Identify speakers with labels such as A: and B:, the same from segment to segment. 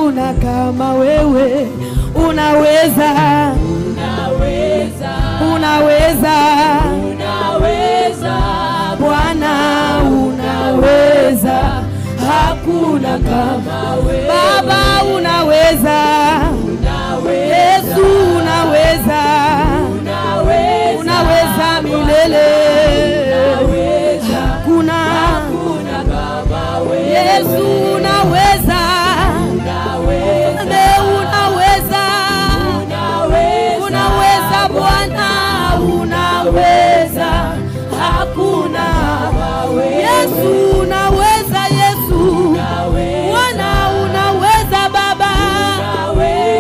A: hakuna kama wewe. Unaweza, Bwana unaweza, hakuna kama wewe. Baba unaweza, Yesu unaweza, unaweza milele, hakuna kama wewe. Yesu unaweza, unaweza Bwana unaweza, hakuna kama wewe. Yesu unaweza, Yesu Bwana unaweza, Baba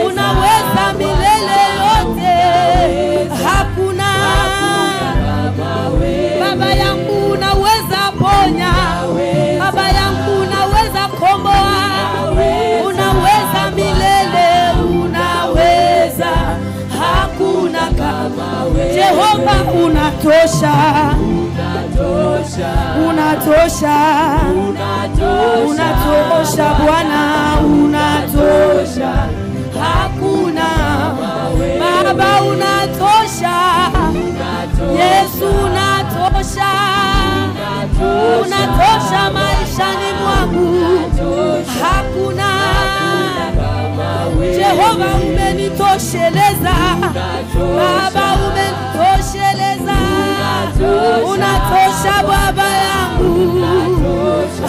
A: unaweza milele yote, hakuna kama wewe. Baba yangu unaweza ponya, Baba yangu unaweza komboa, unaweza milele, unaweza, hakuna kama wewe. Jehova unatosha, unatosha Bwana unatosha, hakuna Baba unatosha, Yesu unatosha, unatosha maishani mwangu, hakuna. Jehova umenitosheleza, Baba umenitosheleza, unatosha Baba yangu,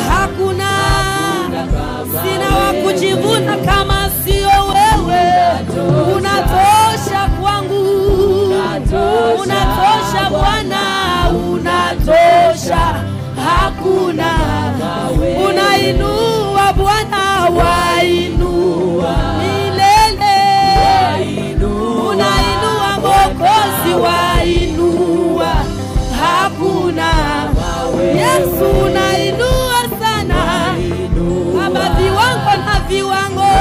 A: hakuna. Sina wa kujivuna kama sio wewe, unatosha kwangu, unatosha Bwana unatosha, hakuna. Unainua Bwana wainua milele, unainua Mwokozi wainua, hakuna. Yesu unainua sana, Baba viwango na viwango,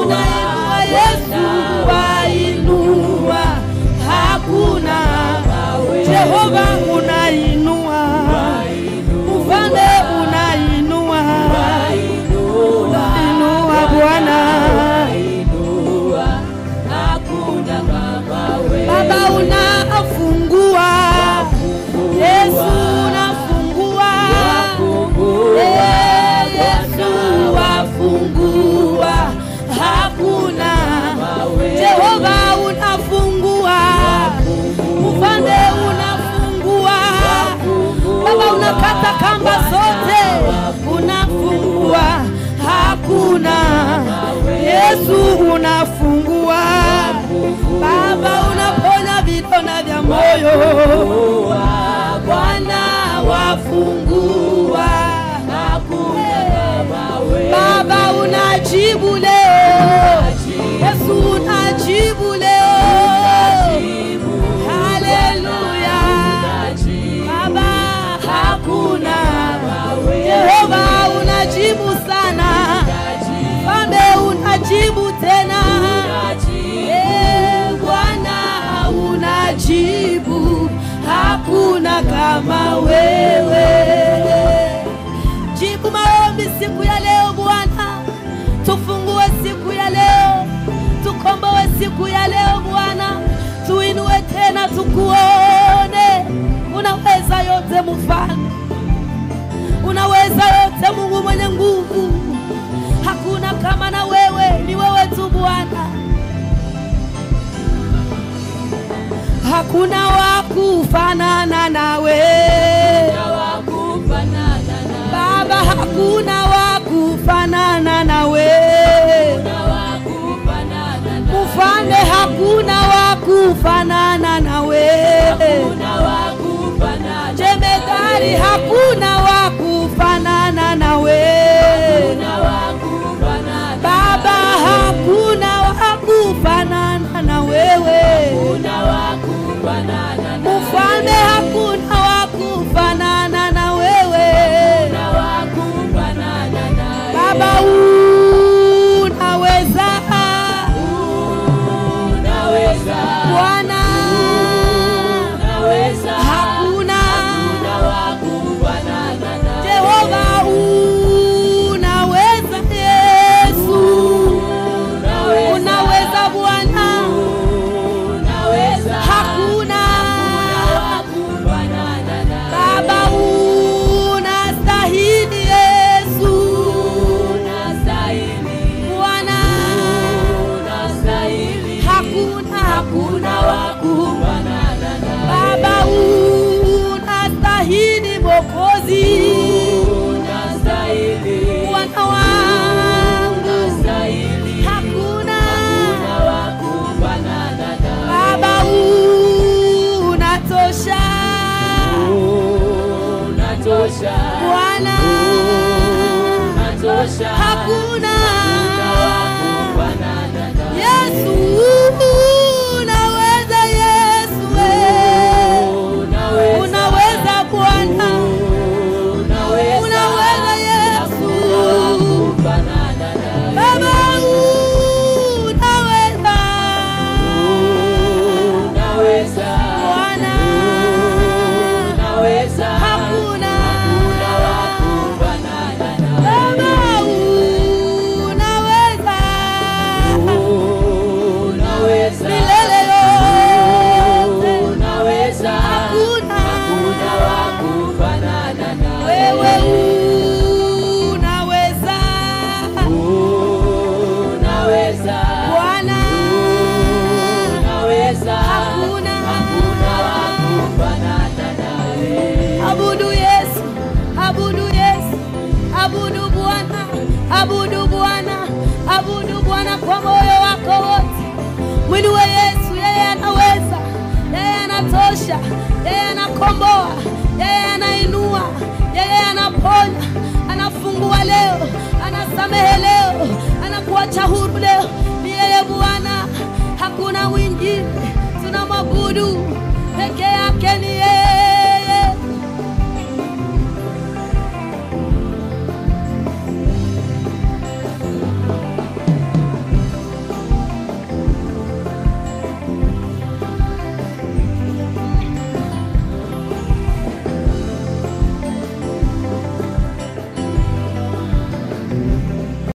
A: unainua Yesu wainua, hakuna. Jehova unainua, Mfalme unainua, unainua Bwana, Baba unafungua, Yesu unafungua, Yesu wafungua, hakuna. Jehova unafungua, Mfalme unafungua, Baba unakata kamba zote, unafungua, hakuna. Yesu unafungua, Baba unaponya vidonda vya moyo, Bwana wafungua, Baba unajibu leo, Yesu unajibu leo, haleluya. Baba hakuna, Jehova unajibu sana, Baba unajibu tena, Bwana unajibu, hakuna kama wewe. Jibu maombi siku ya leo Bwana, tufungue siku ya leo, tukomboe siku ya leo Bwana, tuinue tena tukuone. Unaweza yote Mfalme, unaweza yote Mungu mwenye nguvu, hakuna kama na wewe, ni wewe tu Bwana, hakuna wa kufanana nawe Baba, hakuna wa kufanana nawe Mfalme, hakuna wa kufanana nawe Jemedari, hakuna wa kufanana nawe Baba, hakuna wa kufanana na wewe Mfalme, hakuna wa kufanana na wewe Baba, unaweza Bwana, hakuna Jehova, unaweza Yesu, hakuna Baba unastahili Yesu, Bwana hakuna wakufanana Baba unastahili Mwokozi, Bwana wangu hakuna wakufanana Baba unatosha Bwana hakuna Yesu unaweza Yesu unaweza Bwana unaweza Yesu Baba unaweza Bwana hakuna Baba unaweza milele yote hakuna wewe unaweza Bwana hakuna abudu Yesu abudu Yesu abudu Bwana abudu Bwana abudu Bwana kwa moyo wako wote. Mwinue Yesu, yeye anaweza, yeye anatosha, yeye anakomboa, yeye anainua, yeye anaponya, anafungua leo, anasamehe leo.